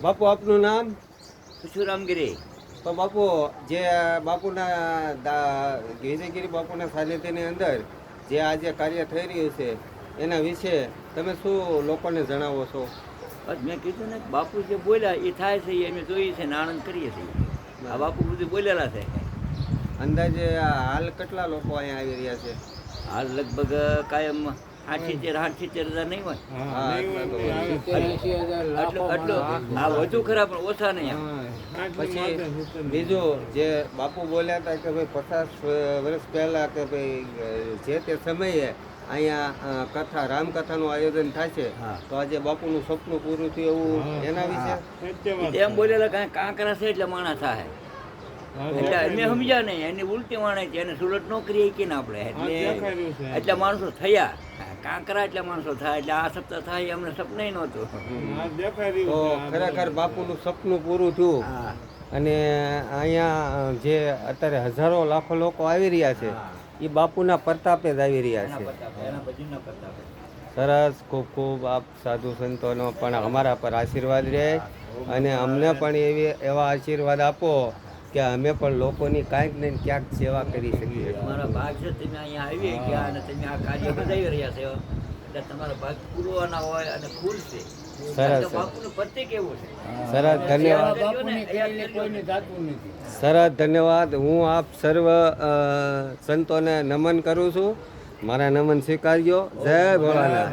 બાપુ આપનું નામ? પરશુરામગીરી. તો બાપુ જે બાપુના ગિરિગીરી બાપુના સાનિધ્યની અંદર જે આજે કાર્ય થઈ રહ્યું છે એના વિશે તમે શું લોકોને જણાવો છો? બસ મેં કીધું ને બાપુ જે બોલ્યા એ થાય છે, એ અમે જોઈએ છે ને આનંદ કરીએ છીએ. આ બાપુ બધું બોલેલા છે. અંદાજે હાલ કેટલા લોકો અહીંયા આવી રહ્યા છે? હાલ લગભગ કાયમ 70,000 નહીં હોય. હા, એટલા તો હોય. આટલું આ વધુ ખરા પણ ઓછા નહીં. પછી બીજું જે બાપુ બોલ્યા હતા કે ભાઈ 50 વર્ષ પહેલા કે ભાઈ જે તે સમયે અહીંયા કથા રામકથાનું આયોજન થાય છે, તો આજે બાપુનું સપનું પૂરું થયું એવું એના વિશે એમ બોલેલા કાંઈ કાંકરા છે એટલે માણસ થાય. એટલે અમે સમજ્યા નહીં, એની ઉલટી માણે છે, એને સુરત નોકરી કે ને આપણે એટલે માણસો થયા. કાંકરા એટલે માણસો થાય, એટલે આ સપ્તાહ થાય અમને સપનું નહોતું. તો ખરેખર બાપુનું સપનું પૂરું થયું. અને અહીંયા જે અત્યારે હજારો લાખો લોકો આવી રહ્યા છે એ બાપુના પ્રતાપે જ આવી રહ્યા છે. સરસ, ખૂબ ખૂબ આપ સાધુ સંતોનો પણ અમારા પર આશીર્વાદ રહે અને અમને પણ એવા આશીર્વાદ આપો કે અમે પણ લોકોની કાંઈક ને ક્યાંક સેવા કરી શકીએ. તમારા ભાગ છે, તમે અહીંયા આવી ગયા અને તમે આ કાર્ય બધાવી રહ્યા છો એટલે તમારા ભાગ પૂરવાના હોય અને ખુલશે. સરસ, બાપુનું પ્રત્યેક એવું છે. સરસ, ધન્યવાદ. સરસ, ધન્યવાદ. હું આપ સર્વ સંતોને નમન કરું છું. મારા નમન સ્વીકારજો. જય ભોળાનાથ.